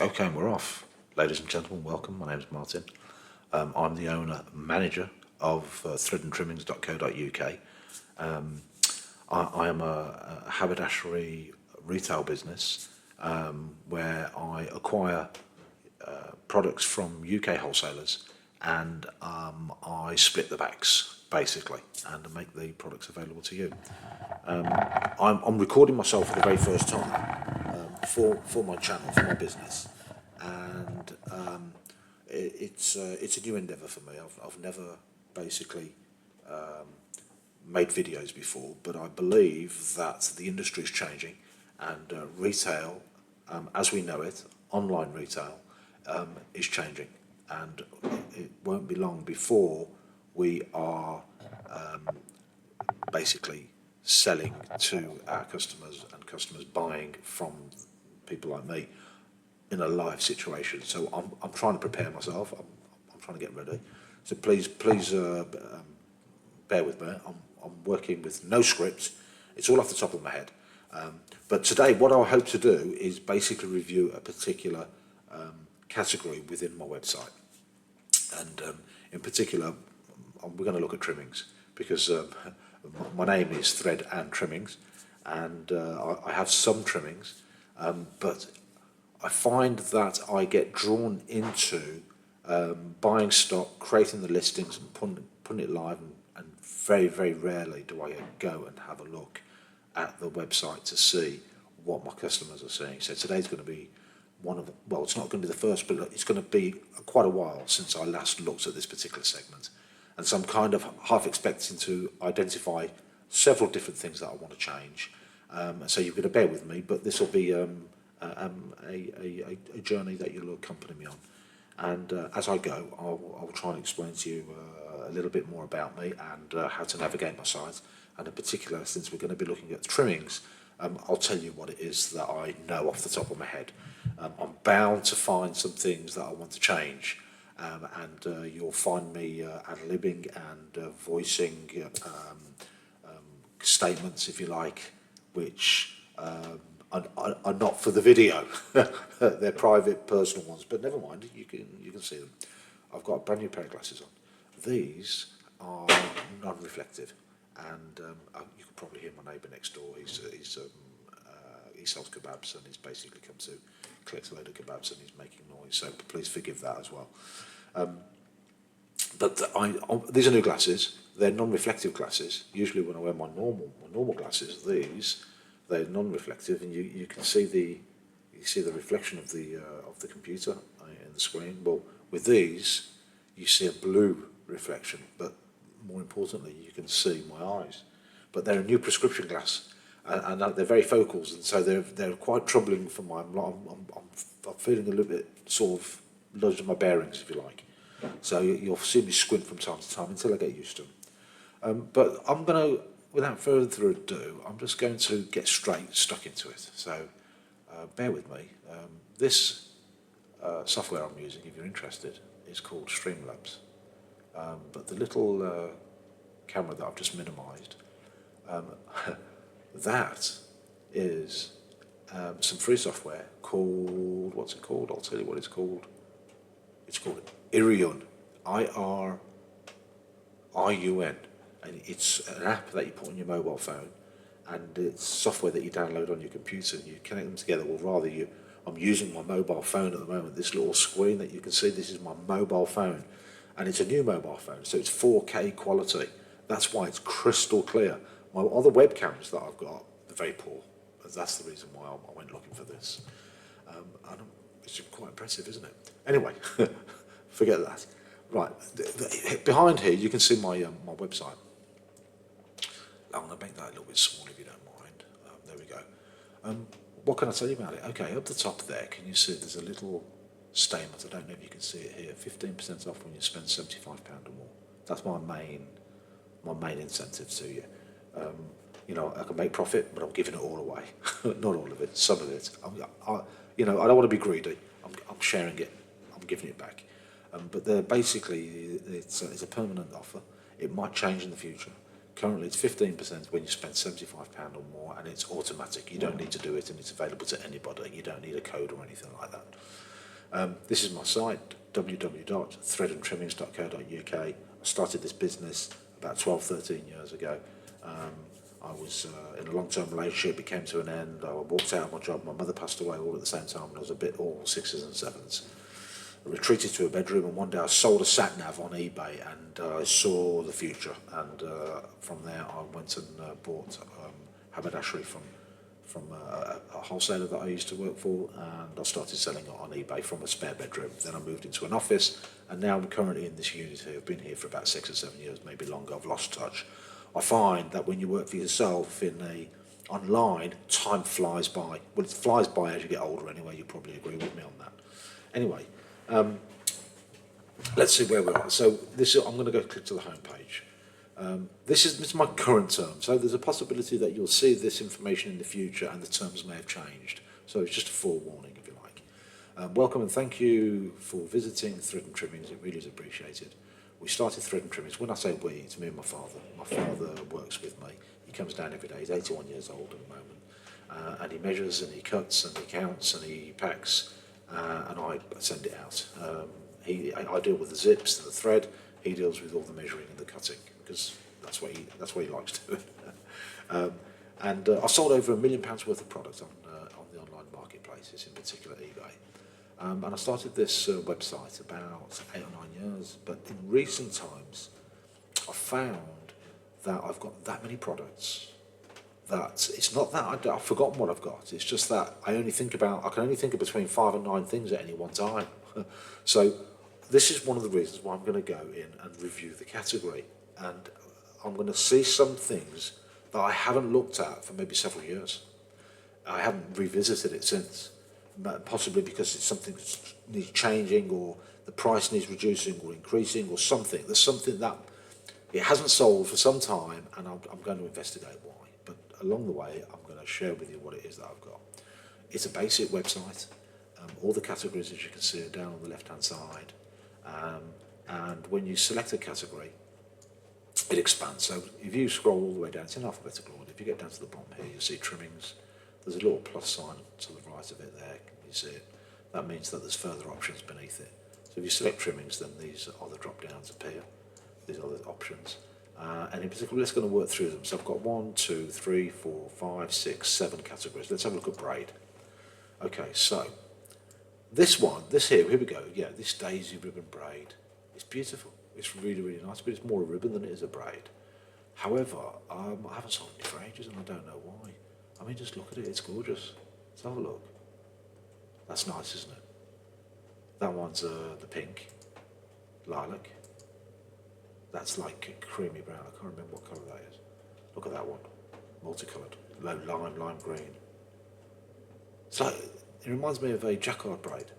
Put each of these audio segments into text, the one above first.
Okay, and we're off. Ladies and gentlemen, welcome. My name is Martin. I'm the owner manager of threadandtrimmings.co.uk. I am a haberdashery retail business where I acquire products from UK wholesalers and I split the backs basically and make the products available to you. I'm recording myself for the very first time for my channel, for my business, and it's a new endeavour for me. I've never basically made videos before, but I believe that the industry is changing, and retail, as we know it, online retail, is changing, and it won't be long before we are basically selling to our customers and customers buying from people like me in a live situation. So I'm trying to prepare myself. I'm trying to get ready. So please bear with me. I'm working with no script. It's all off the top of my head. But today, what I hope to do is basically review a particular category within my website, and in particular, we're going to look at trimmings because my name is Thread and Trimmings, and I have some trimmings, but I find that I get drawn into buying stock, creating the listings, and putting it live, and very, very rarely do I go and have a look at the website to see what my customers are seeing. So today's going to be one of the, well, it's not going to be the first, but it's going to be quite a while since I last looked at this particular segment. And so I'm kind of half expecting to identify several different things that I want to change. So you're going to bear with me, but this will be a journey that you'll accompany me on. And as I go, I'll try and explain to you a little bit more about me and how to navigate my site. And in particular, since we're going to be looking at trimmings, I'll tell you what it is that I know off the top of my head. I'm bound to find some things that I want to change. And you'll find me ad-libbing and voicing statements, if you like, which are not for the video. They're private, personal ones, but never mind. You can see them. I've got a brand new pair of glasses on. These are non-reflective, and you can probably hear my neighbour next door. He sells kebabs, and he's basically come to collect a load of kebabs, and he's making noise. So please forgive that as well. These are new glasses. They're non-reflective glasses. Usually, when I wear my normal glasses, they're non-reflective, and you can see the reflection of the computer in the screen. Well, with these, you see a blue reflection, but more importantly, you can see my eyes. But they're a new prescription glass, and they're very focals, and so they're quite troubling for my. I'm feeling a little bit sort of losing my bearings, if you like. So you'll see me squint from time to time until I get used to them. But I'm going to, without further ado, I'm just going to get stuck into it. So bear with me. This software I'm using, if you're interested, is called Streamlabs. But the little camera that I've just minimised, that is some free software called, what's it called? I'll tell you what it's called. It's called Iriun, IRIUN, and it's an app that you put on your mobile phone, and it's software that you download on your computer, and you connect them together, or rather I'm using my mobile phone at the moment, this little screen that you can see, this is my mobile phone, and it's a new mobile phone, so it's 4K quality. That's why it's crystal clear. My other webcams that I've got are very poor, and that's the reason why I went looking for this. And it's quite impressive, isn't it? Anyway, forget that. Right, behind here you can see my website. I'm going to make that a little bit smaller if you don't mind. There we go. What can I tell you about it? Okay, up the top there, can you see there's a little statement? I don't know if you can see it here. 15% off when you spend £75 or more. That's my main incentive to you. I can make profit, but I'm giving it all away. Not all of it, some of it. I don't want to be greedy. I'm sharing it. I'm giving it back. But they're basically, it's a permanent offer. It might change in the future. Currently, it's 15% when you spend £75 or more, and it's automatic. You don't need to do it, and it's available to anybody. You don't need a code or anything like that. This is my site, www.threadandtrimmings.co.uk. I started this business about 12, 13 years ago. I was in a long-term relationship, it came to an end, I walked out of my job, my mother passed away all at the same time, and I was a bit all sixes and sevens. I retreated to a bedroom, and one day I sold a sat-nav on eBay, and I saw the future, and from there I went and bought haberdashery from a wholesaler that I used to work for, and I started selling it on eBay from a spare bedroom. Then I moved into an office, and now I'm currently in this unit here. I've been here for about 6 or 7 years, maybe longer. I've lost touch. I find that when you work for yourself online, time flies by. Well, it flies by as you get older anyway. You probably agree with me on that. Anyway, let's see where we are. So I'm going to go click to the home page. This is my current term, so there's a possibility that you'll see this information in the future and the terms may have changed. So it's just a forewarning, if you like. Welcome and thank you for visiting Thread and Trimmings. It really is appreciated. We started Thread and Trimmings. When I say we, it's me and my father. My father works with me. He comes down every day. He's 81 years old at the moment. And he measures and he cuts and he counts and he packs and I send it out. I deal with the zips and the thread. He deals with all the measuring and the cutting because that's what he likes doing. I've sold over £1 million worth of products on the online marketplaces, in particular eBay. And I started this website about 8 or 9 years, but in recent times I've found that I've got that many products that it's not that I've forgotten what I've got. It's just that I can only think of between 5 and 9 things at any one time. So this is one of the reasons why I'm going to go in and review the category, and I'm going to see some things that I haven't looked at for maybe several years. I haven't revisited it since, possibly because it's something that needs changing, or the price needs reducing or increasing, or something. There's something that it hasn't sold for some time, and I'm going to investigate why. But along the way, I'm going to share with you what it is that I've got. It's a basic website. All the categories, as you can see, are down on the left-hand side. And when you select a category, it expands. So if you scroll all the way down, it's in alphabetical order. If you get down to the bottom here, you'll see trimmings. There's a little plus sign to the right of it there. Can you see it? That means that there's further options beneath it. So if you select trimmings, then these other drop-downs appear. These other options. And in particular, let's go and work through them. So I've got 1, 2, 3, 4, 5, 6, 7 categories. Let's have a look at braid. Okay, so this here we go. Yeah, this daisy ribbon braid. It's beautiful. It's really, really nice, but it's more a ribbon than it is a braid. However, I haven't sold it for ages, and I don't know why. I mean, just look at it. It's gorgeous. Let's have a look. That's nice, isn't it? That one's the pink, lilac. That's like a creamy brown. I can't remember what colour that is. Look at that one. Multicoloured. Lime green. It's like, it reminds me of a jacquard braid.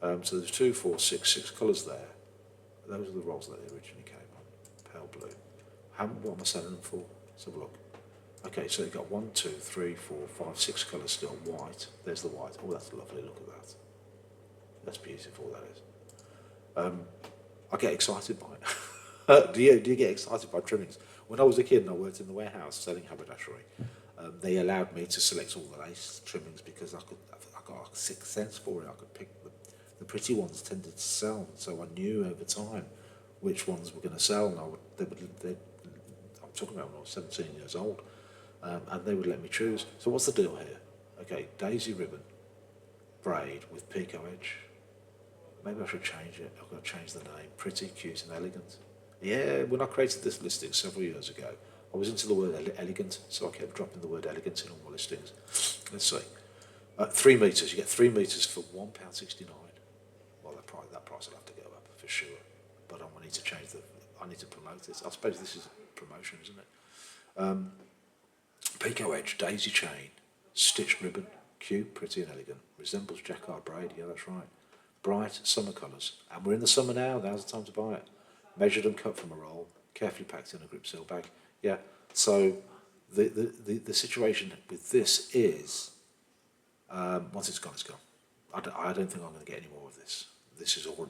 So there's 2, 4, 6 colours there. Those are the rolls that they originally came on. Pale blue. What am I selling them for? Let's have a look. Okay, so you've got 1, 2, 3, 4, 5, 6 colours still. White. There's the white. Oh, that's lovely. Look at that. That's beautiful, that is. I get excited by it. Do you get excited by trimmings? When I was a kid and I worked in the warehouse selling haberdashery, they allowed me to select all the lace trimmings because I got a sixth sense for it. I could pick the pretty ones tended to sell, so I knew over time which ones were going to sell. And I'm talking about when I was 17 years old, and they would let me choose. So what's the deal here? Okay, daisy ribbon, braid with picot edge. Maybe I should change it. I've got to change the name. Pretty, cute and elegant. Yeah, when I created this listing several years ago, I was into the word elegant, so I kept dropping the word elegant in all my listings. Let's see. 3 metres. You get 3 metres for £1.69. Well, that price will have to go up for sure. But I need to change I need to promote this. I suppose this is a promotion, isn't it? Picot edge, daisy chain, stitched ribbon, cute, pretty and elegant. Resembles jacquard braid. Yeah, that's right. Bright summer colours. And we're in the summer now. Now's the time to buy it. Measured and cut from a roll, carefully packed in a grip seal bag. Yeah, so the situation with this is, once it's gone, it's gone. I don't think I'm going to get any more of this. This is all,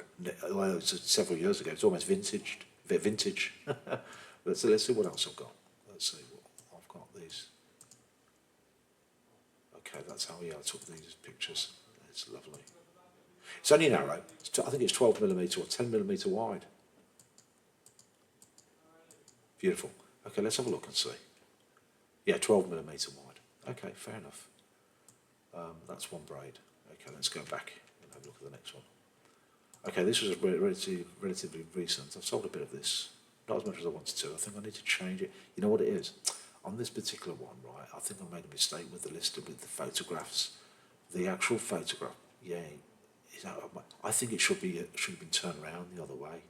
well, it's several years ago. It's almost vintage. Let's see what else I've got. Let's see what I've got. These. Okay, that's how I took these pictures. It's lovely. It's only narrow. I think it's 12mm or 10mm wide. Beautiful. Okay, let's have a look and see. Yeah, 12mm wide. Okay, fair enough. That's one braid. Okay, let's go back and have a look at the next one. Okay, this was relatively recent. I've sold a bit of this, not as much as I wanted to. I think I need to change it. You know what it is? On this particular one, right, I think I made a mistake with the list with the photographs. The actual photograph, yeah, I think it should have been turned around the other way.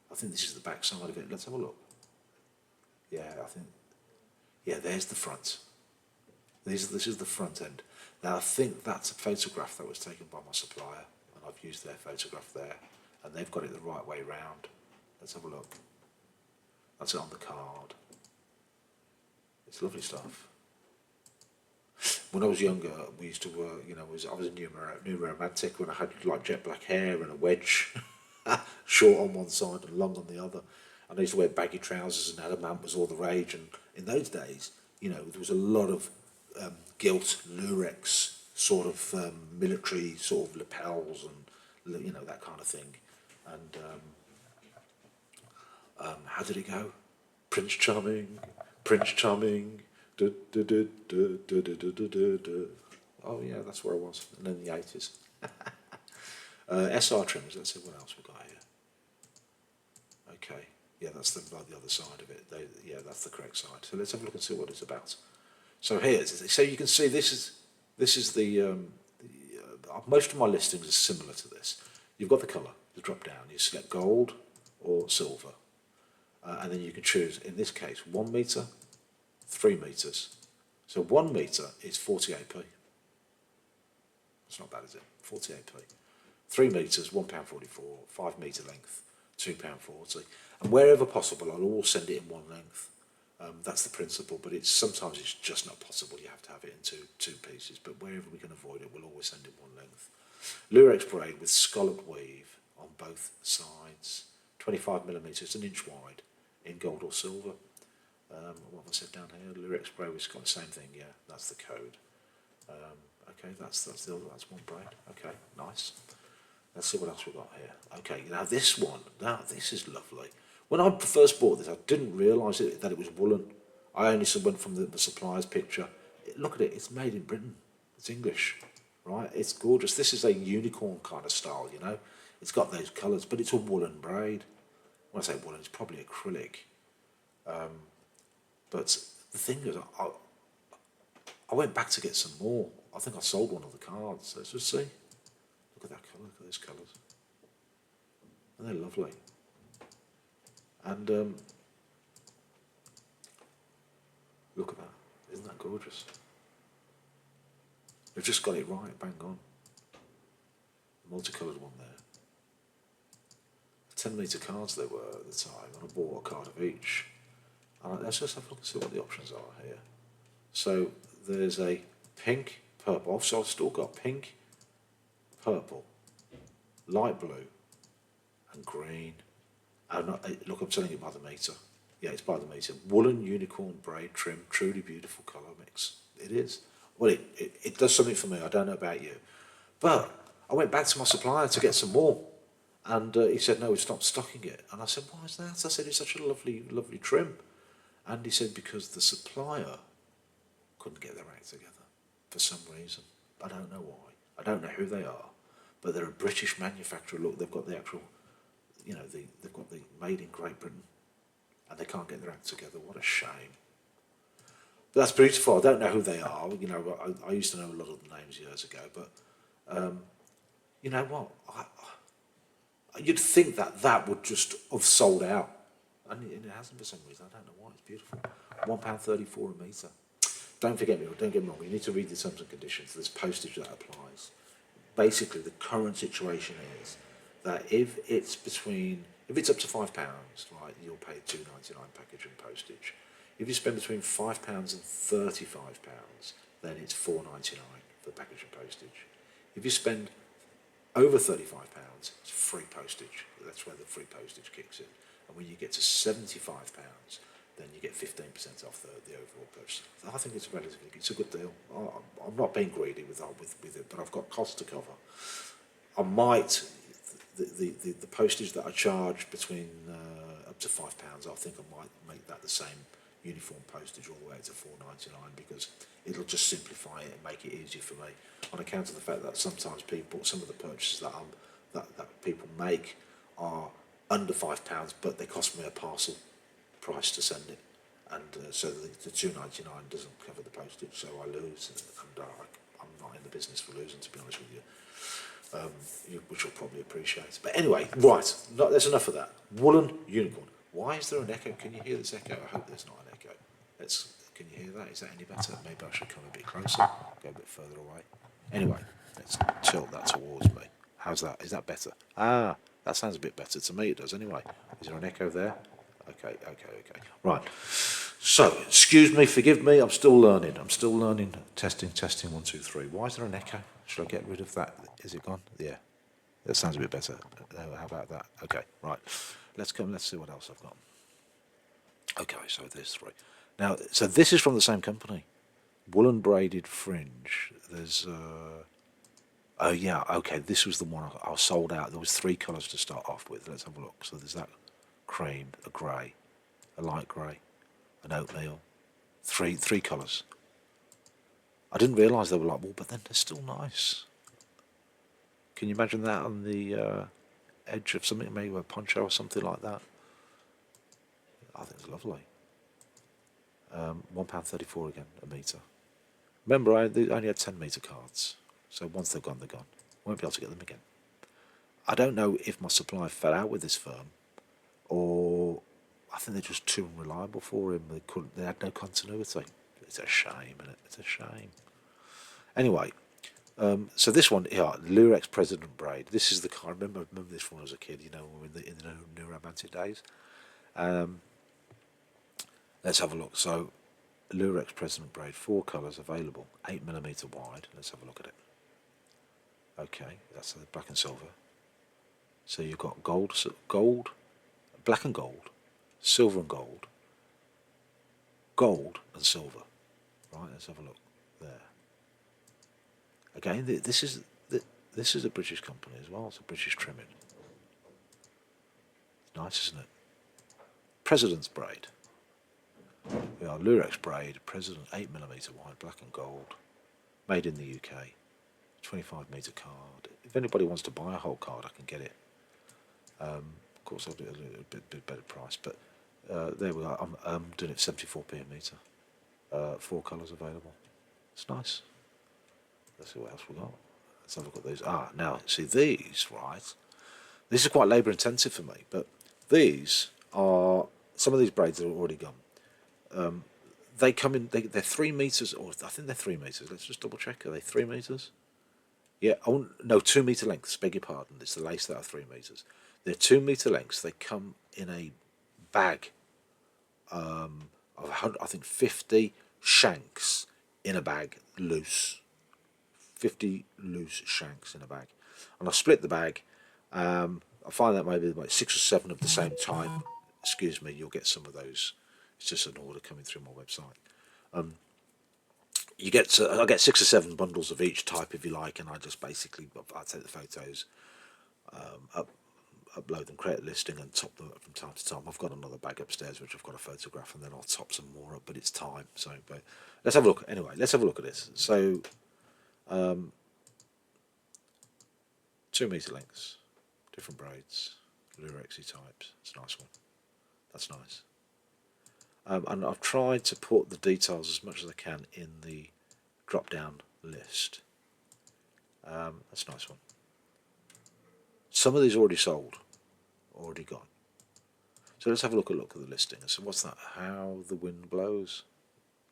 I think this is the back side of it. Let's have a look. Yeah, I think, yeah, there's the front. This is the front end. Now I think that's a photograph that was taken by my supplier, and I've used their photograph there, and they've got it the right way round. Let's have a look. That's it on the card. It's lovely stuff. When I was younger, we used to work. You know, I was a numismatic when I had like jet black hair and a wedge, short on one side and long on the other. And I used to wear baggy trousers, and Adamant was all the rage. And in those days, you know, there was a lot of gilt lurex sort of military sort of lapels and you know that kind of thing. And how did it go? Prince Charming, Prince Charming. Du, du, du, du, du, du, du, du, du, du. Oh yeah, that's where I was. And then the 80s. SR trimmers. Let's see what else we got here. Okay, yeah, that's like the other side of it. Yeah, that's the correct side. So let's have a look and see what it's about. So here, so you can see this is the most of my listings are similar to this. You've got the colour, the drop down. You select gold or silver, and then you can choose. In this case, 1 metre, 3 metres. So 1 metre is 48p. That's not bad, is it? 48p. 3 metres, £1.44. 5 metre length, £2.40. And wherever possible, I'll always send it in one length. That's the principle, but sometimes it's just not possible. You have to have it in two pieces. But wherever we can avoid it, we'll always send it one length. Lurex braid with scalloped weave on both sides. 25mm, an inch wide, in gold or silver. What have I said down here? Lurex braid with the same thing. Yeah, that's the code. Okay, that's one braid. Okay, nice. Let's see what else we've got here. Okay, now this one. Now this is lovely. When I first bought this, I didn't realise that it was woolen. I only went from the supplier's picture. Look at it, it's made in Britain. It's English, right? It's gorgeous. This is a unicorn kind of style, you know. It's got those colours, but it's a woolen braid. When I say woolen, it's probably acrylic. But the thing is, I went back to get some more. I think I sold one of the cards. Let's just see. Look at that colour, look at those colours. And they're lovely. And look at that, isn't that gorgeous? They've just got it right, bang on. Multicoloured one there. 10 metre cards they were at the time, and I bought a card of each. And let's just have a look and see what the options are here. So there's a pink, purple, so I've still got pink, purple, light blue, and green. And look, I'm selling it by the metre. Yeah, it's by the metre. Woolen unicorn braid trim, truly beautiful colour mix. It is. Well, it does something for me. I don't know about you. But I went back to my supplier to get some more. And he said, no, we've stopped stocking it. And I said, why is that? I said, it's such a lovely, lovely trim. And he said, because the supplier couldn't get their act together for some reason. I don't know why. I don't know who they are. But they're a British manufacturer. Look, they've got the actual, you know, they've got the made in Great Britain. And they can't get their act together. What a shame. But that's beautiful. I don't know who they are. You know, I used to know a lot of the names years ago. But you know what? You'd think that would just have sold out. And it hasn't for some reason. I don't know why. It's beautiful. £1.34 a metre. Don't get me wrong. You need to read the terms and conditions. There's postage that applies. Basically, the current situation is that if it's up to £5, right, you'll pay £2.99 package and postage. If you spend between £5 and £35, then it's £4.99 for package and postage. If you spend over £35, it's free postage. That's where the free postage kicks in. And when you get to £75, then you get 15% off the overall purchase. I think it's a good deal. I'm not being greedy with it, but I've got costs to cover. I might, the postage that I charge between up to £5, I think I might make that the same uniform postage all the way to £4.99, because it'll just simplify it and make it easier for me, on account of the fact that sometimes some of the purchases that people make are under £5, but they cost me a parcel price to send it, and so the £2.99 doesn't cover the postage, so I lose, and I'm not in the business for losing, to be honest with you. Which you'll probably appreciate. But anyway, right, there's enough of that. Woolen unicorn. Why is there an echo? Can you hear this echo? I hope there's not an echo. Can you hear that? Is that any better? Maybe I should come a bit closer, go a bit further away. Anyway, let's tilt that towards me. How's that? Is that better? Ah, that sounds a bit better to me. It does anyway. Is there an echo there? Okay. Right. So, excuse me, forgive me. I'm still learning. Testing. 1, 2, 3. Why is there an echo? Should I get rid of that? Is it gone? Yeah. That sounds a bit better. How about that? Okay, right. Let's see what else I've got. Okay, so there's 3. Now, so this is from the same company. Woolen braided fringe. There's, oh yeah, okay, this was the one I sold out. There was 3 colours to start off with. Let's have a look. So there's that cream, a grey, a light grey, an oatmeal. Three colours. I didn't realise they were like wool, but then they're still nice. Can you imagine that on the edge of something, maybe a poncho or something like that? I think it's lovely. £1.34 again, a metre. Remember, they only had 10 metre cards, so once they're gone, they're gone. Won't be able to get them again. I don't know if my supply fell out with this firm, or I think they're just too unreliable for him. They had no continuity. It's a shame, isn't it? It's a shame. Anyway, so this one, yeah, Lurex President braid. This is the kind. I remember this one as a kid. You know, in the new romantic days. Let's have a look. So, Lurex President braid, 4 colours available, 8mm wide. Let's have a look at it. Okay, that's the black and silver. So you've got gold, black and gold, silver and gold, gold and silver. Right, let's have a look there. Again, this is a British company as well. It's a British trimming. It's nice, isn't it? President's braid. We are Lurex braid, President 8mm wide, black and gold, made in the UK. 25-metre card. If anybody wants to buy a whole card, I can get it. Of course, I'll do it a little bit better price, but there we are. I'm doing it 74p a metre. 4 colours available. It's nice. Let's see what else we got. Let's have a look at these. Now, see these, right? This is quite labour intensive for me, but these are, some of these braids are already gone. They come in, they're 3 metres, or I think they're 3 metres. Let's just double check. Are they 3 metres? Yeah, no, 2 metre lengths, beg your pardon. It's the lace that are 3 metres. They're 2 metre lengths. They come in a bag of, I think, 50 shanks in a bag, loose. 50 loose shanks in a bag. And I split the bag. I find that maybe about 6 or 7 of the same type. Excuse me, you'll get some of those. It's just an order coming through my website. I get 6 or 7 bundles of each type, if you like, and I just basically, I take the photos, upload them, create a listing, and top them up from time to time. I've got another bag upstairs which I've got to photograph, and then I'll top some more up, but it's time. So, but let's have a look. Anyway, let's have a look at this. So, 2 metre lengths, different braids, Lurexy types. It's a nice one. That's nice. And I've tried to put the details as much as I can in the drop-down list. That's a nice one. Some of these are already sold, already gone. So let's have a look at the listing. So what's that? How the wind blows.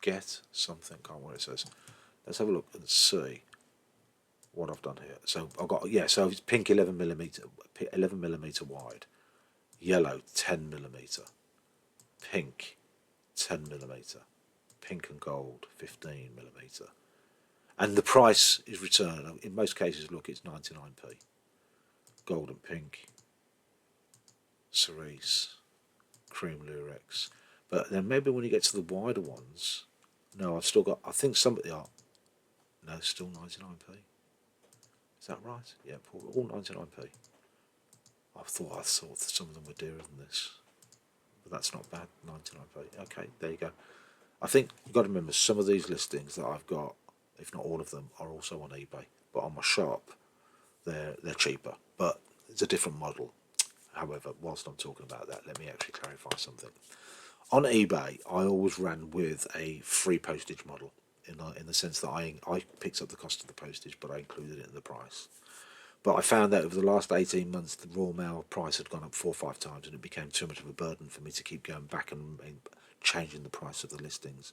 Get something. Can't remember what it says. Let's have a look and see what I've done here. So I've got, yeah. So it's pink 11mm wide, yellow 10mm, pink 10mm, pink and gold 15mm, and the price is returned. In most cases, look, it's 99p. Gold and pink, cerise, cream lurex. But then maybe when you get to the wider ones, no, I've still got, I think some of the are, no, still 99p. Is that right? Yeah, all 99p. I thought some of them were dearer than this, but that's not bad. 99p. Okay, there you go. I think you've got to remember some of these listings that I've got, if not all of them, are also on eBay. But on my shop, they're cheaper. But it's a different model. However, whilst I'm talking about that, let me actually clarify something. On eBay, I always ran with a free postage model, in the sense that I picked up the cost of the postage, but I included it in the price. But I found that over the last 18 months, the raw mail price had gone up 4 or 5 times, and it became too much of a burden for me to keep going back and changing the price of the listings.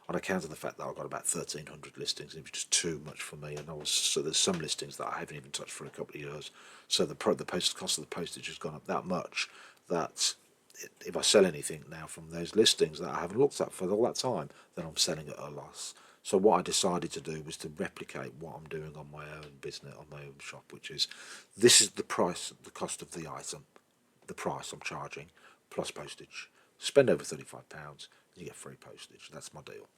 On account of the fact that I've got about 1,300 listings, it was just too much for me. And so there's some listings that I haven't even touched for a couple of years. So the cost of the postage has gone up that much that if I sell anything now from those listings that I haven't looked at for all that time, then I'm selling at a loss. So what I decided to do was to replicate what I'm doing on my own business, on my own shop, which is this is the price, the cost of the item, the price I'm charging, plus postage. Spend over £35, you get free postage. That's my deal.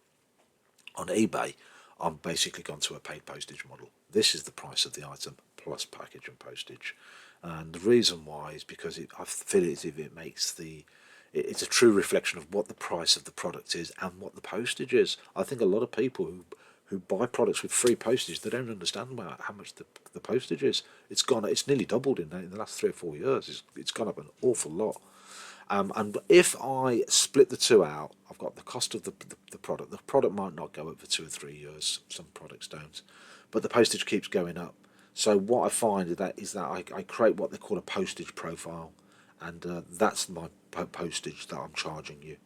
On eBay, I'm basically gone to a paid postage model. This is the price of the item plus package and postage. And the reason why is because I feel as if it makes it's a true reflection of what the price of the product is and what the postage is. I think a lot of people who buy products with free postage, they don't understand about how much the postage is. It's nearly doubled in the last 3 or 4 years. It's gone up an awful lot. And if I split the two out, I've got the cost of the product. The product might not go up for 2 or 3 years. Some products don't, but the postage keeps going up. So what I find is that I create what they call a postage profile, and that's my postage that I'm charging you.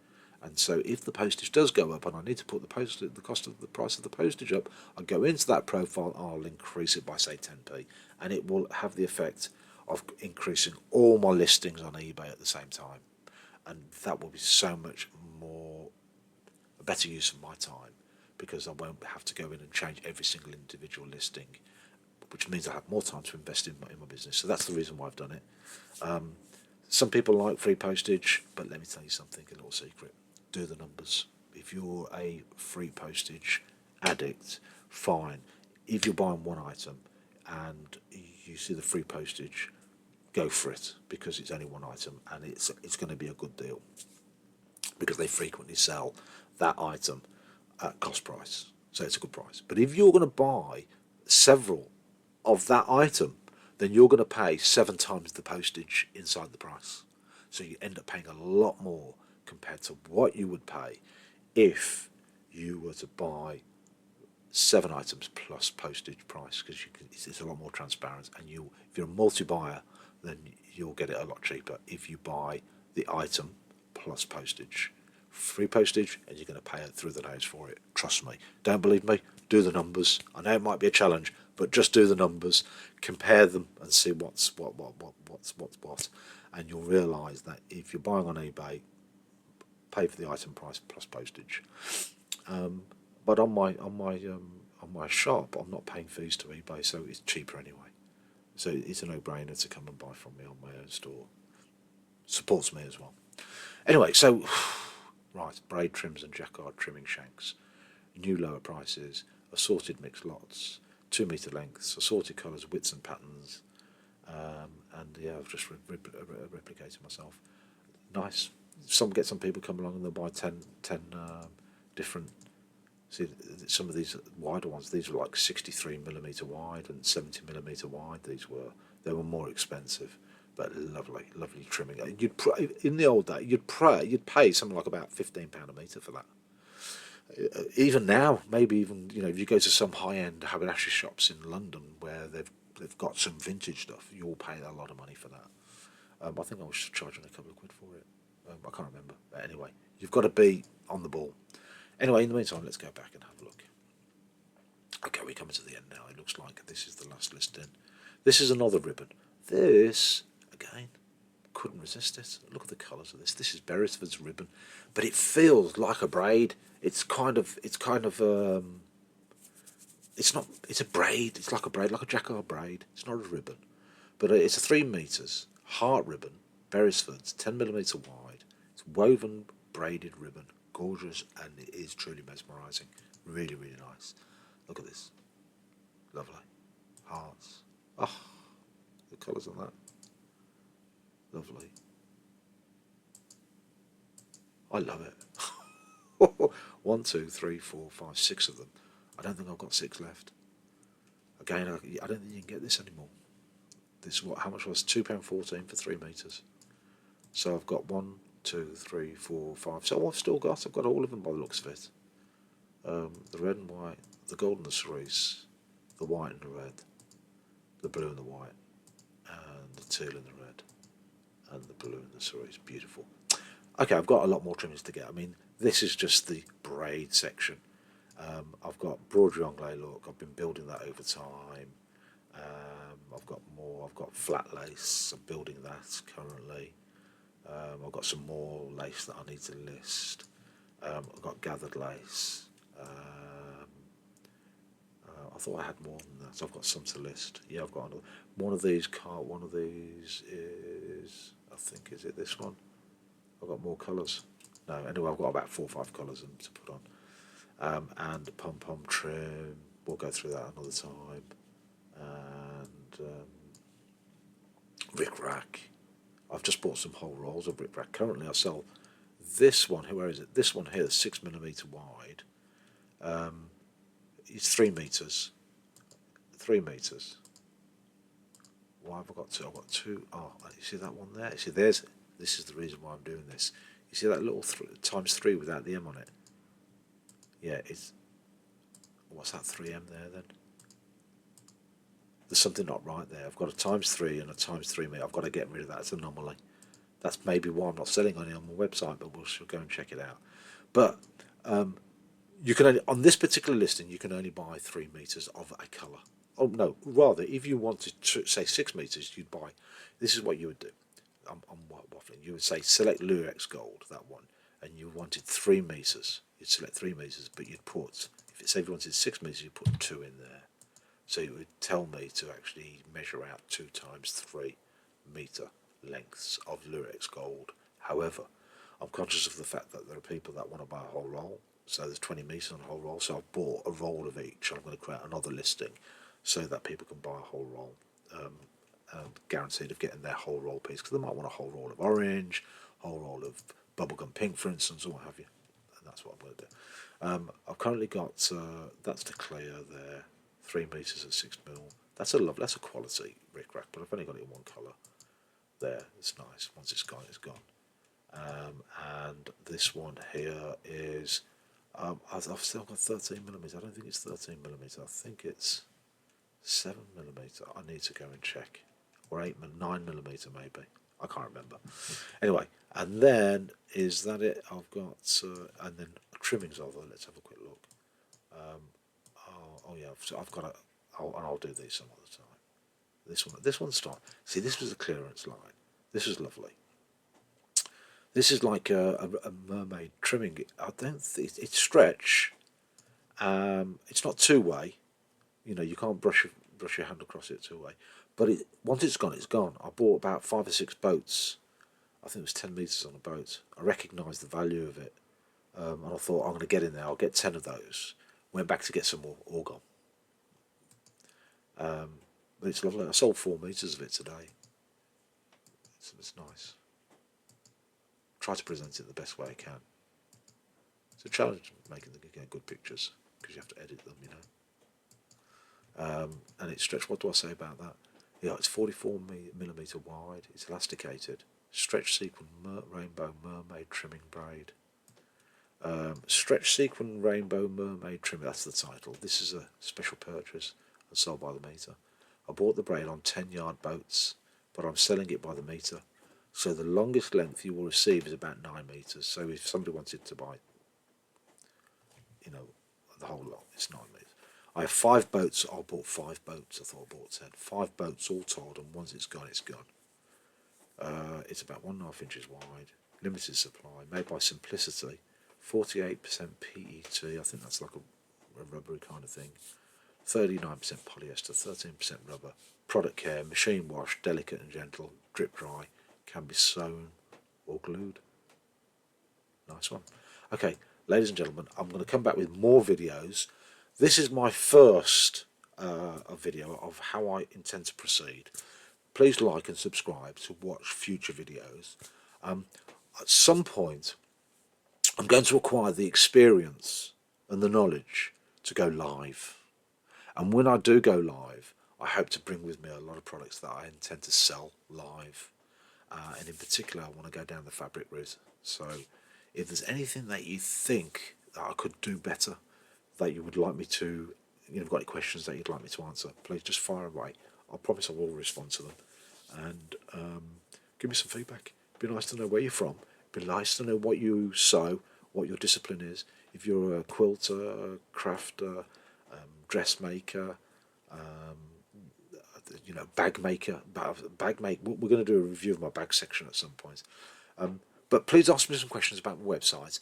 And so if the postage does go up and I need to put the cost of the price of the postage up, I go into that profile, I'll increase it by say 10p, and it will have the effect of increasing all my listings on eBay at the same time. And that will be so much more a better use of my time, because I won't have to go in and change every single individual listing, which means I have more time to invest in my business. So that's the reason why I've done it. Some people like free postage, but let me tell you something, a little secret. Do the numbers. If you're a free postage addict, fine. If you're buying one item and you see the free postage, go for it, because it's only one item and it's going to be a good deal, because they frequently sell that item at cost price. So it's a good price. But if you're going to buy several of that item, then you're going to pay 7 times the postage inside the price. So you end up paying a lot more compared to what you would pay if you were to buy 7 items plus postage price, because it's a lot more transparent. And if you're a multi-buyer, then you'll get it a lot cheaper if you buy the item plus postage. Free postage, and you're going to pay it through the nose for it. Trust me. Don't believe me? Do the numbers. I know it might be a challenge, but just do the numbers, compare them, and see what's what, and you'll realise that if you're buying on eBay, pay for the item price plus postage. But on my shop, I'm not paying fees to eBay, so it's cheaper anyway. So it's a no-brainer to come and buy from me on my own store. Supports me as well. Anyway, so right, braid trims and jacquard trimming shanks, new lower prices, assorted mixed lots, 2 metre lengths, assorted colours, widths and patterns, and yeah, I've just replicated myself. Nice. Get some people come along and they'll buy 10 different. See, some of these wider ones, these were like 63mm wide and 70mm wide. They were more expensive, but lovely trimming. In the old day, you'd pay something like about £15 a metre for that. Even now, maybe even if you go to some high-end haberdashery shops in London where they've got some vintage stuff, you'll pay a lot of money for that. I think I was charging a couple of quid for it. I can't remember. But anyway, you've got to be on the ball. Anyway, in the meantime, let's go back and have a look. Okay, we're coming to the end now. It looks like this is the last listing. This is another ribbon. This, again, couldn't resist it. Look at the colours of this. This is Beresford's ribbon, but it feels like a braid. It's not. It's a braid. It's like a braid, like a jacquard braid. It's not a ribbon, but it's a 3 metres heart ribbon. Beresford's 10mm wide. It's woven braided ribbon. Gorgeous, and it is truly mesmerising. Really, really nice. Look at this. Lovely. Hearts. Oh, the colours on that, lovely. I love it. One, two, three, four, five, six of them. I don't think I've got six left. Again, I don't think you can get this anymore. This what? How much was £2.14 for 3 metres? So I've got one, two, three, four, five. So I've still got. I've got all of them by the looks of it. The red and white, the gold and the cerise, the white and the red, the blue and the white, and the teal and the red, and the blue and the cerise. Beautiful. Okay, I've got a lot more trimmings to get. I mean, this is just the braid section. I've got broderie anglais look. I've been building that over time. I've got more. I've got flat lace. I'm building that currently. I've got some more lace that I need to list. I've got gathered lace. I thought I had more than that, so I've got some to list. Yeah, I've got another. One of these One of these is, I think, is it this one? I've got more colours. No, anyway, I've got about 4 or 5 colours to put on. And pom pom trim. We'll go through that another time. And rick rack. I've just bought some whole rolls of rick rack. Currently, I sell this one. Where is it? This one here, 6mm wide. It's 3 meters. 3 meters. Why have I got two? I've got two. Oh, you see that one there? You see, this is the reason why I'm doing this. You see that little ×3 without the M on it? Yeah, it's. What's that 3M there then? There's something not right there. I've got a ×3 and a ×3 I've got to get rid of that. It's an anomaly. That's maybe why I'm not selling on it on my website, but we'll go and check it out. But you can only, on this particular listing, you can only buy 3 meters of a colour. Oh no, rather, if you wanted to say 6 meters, you'd buy. This is what you would do. I'm waffling. You would say select Lurex Gold, that one, and you wanted 3 meters. You'd select 3 meters, but you'd put, if it said you wanted 6 meters, you'd put 2 in there. So it would tell me to actually measure out 2 × 3 meter lengths of Lurex Gold. However, I'm conscious of the fact that there are people that want to buy a whole roll. So there's 20 meters on a whole roll. So I've bought a roll of each. I'm going to create another listing so that people can buy a whole roll, guaranteed of getting their whole roll piece. Because they might want a whole roll of orange, whole roll of bubblegum pink, for instance, or what have you. And that's what I'm going to do. I've currently got that's the clear there, 3 meters at 6mm. That's a quality rick rack, but I've only got it in one colour. There, it's nice. Once it's gone, it's gone. And this one here is, I've still got 13mm. I don't think it's 13mm. I think it's 7mm. I need to go and check, or 9mm maybe. I can't remember. Anyway, and then is that it? I've got and then trimmings of them. Let's have a quick look. Oh yeah, so I've got a. I'll do these some other time. This one's start. See, this was a clearance line. This is lovely. This is like a mermaid trimming. I don't think it's stretch. It's not 2-way. You know, you can't brush your hand across it 2-way. But once it's gone, it's gone. I bought about 5 or 6 boats. I think it was 10 meters on a boat. I recognised the value of it, and I thought I'm going to get in there. I'll get 10 of those. Went back to get some more, all gone. But it's lovely. I sold 4 meters of it today. It's nice. Try to present it the best way I can. It's a challenge making good pictures because you have to edit them, you know. And it's stretched. What do I say about that? Yeah, it's 44mm wide. It's elasticated. Stretch sequin rainbow mermaid trimming braid. Stretch sequin rainbow mermaid trimming. That's the title. This is a special purchase and sold by the meter. I bought the braid on 10-yard boats, but I'm selling it by the meter. So the longest length you will receive is about 9 meters. So if somebody wanted to buy, you know, the whole lot, it's 9 meters. I have 5 boats. I bought 5 boats. I thought I bought 10. 5 boats all told, and once it's gone, it's gone. It's about 1.5 inches wide. Limited supply. Made by Simplicity. 48% PET. I think that's like a rubbery kind of thing. 39% polyester. 13% rubber. Product care. Machine wash. Delicate and gentle. Drip dry. Can be sewn or glued. Nice one. Okay, ladies and gentlemen, I'm going to come back with more videos. This is my first a video of how I intend to proceed. Please like and subscribe to watch future videos. At some point, I'm going to acquire the experience and the knowledge to go live. And when I do go live, I hope to bring with me a lot of products that I intend to sell live. And in particular, I want to go down the fabric route. So if there's anything that you think that I could do better, that you would like me to, got any questions that you'd like me to answer, please just fire away. I promise I will respond to them. And give me some feedback. It'd be nice to know where you're from. It'd be nice to know what you sew, what your discipline is. If you're a quilter, a crafter, dressmaker, bag maker, bag make. We're going to do a review of my bag section at some point. But please ask me some questions about my website.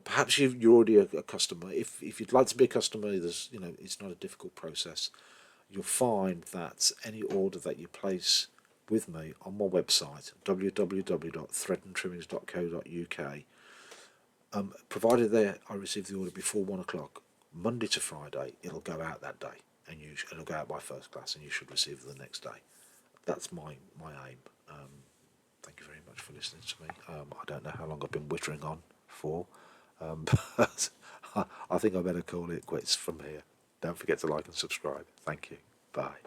Perhaps you're already a customer. If you'd like to be a customer, it's not a difficult process. You'll find that any order that you place with me on my website, www.threadandtrimmings.co.uk, provided that I receive the order before 1 o'clock, Monday to Friday, it'll go out that day, and it'll go out by first class, and you should receive it the next day. That's my aim. Thank you very much for listening to me. I don't know how long I've been whittering on for, but I think I better call it quits from here. Don't forget to like and subscribe. Thank you. Bye.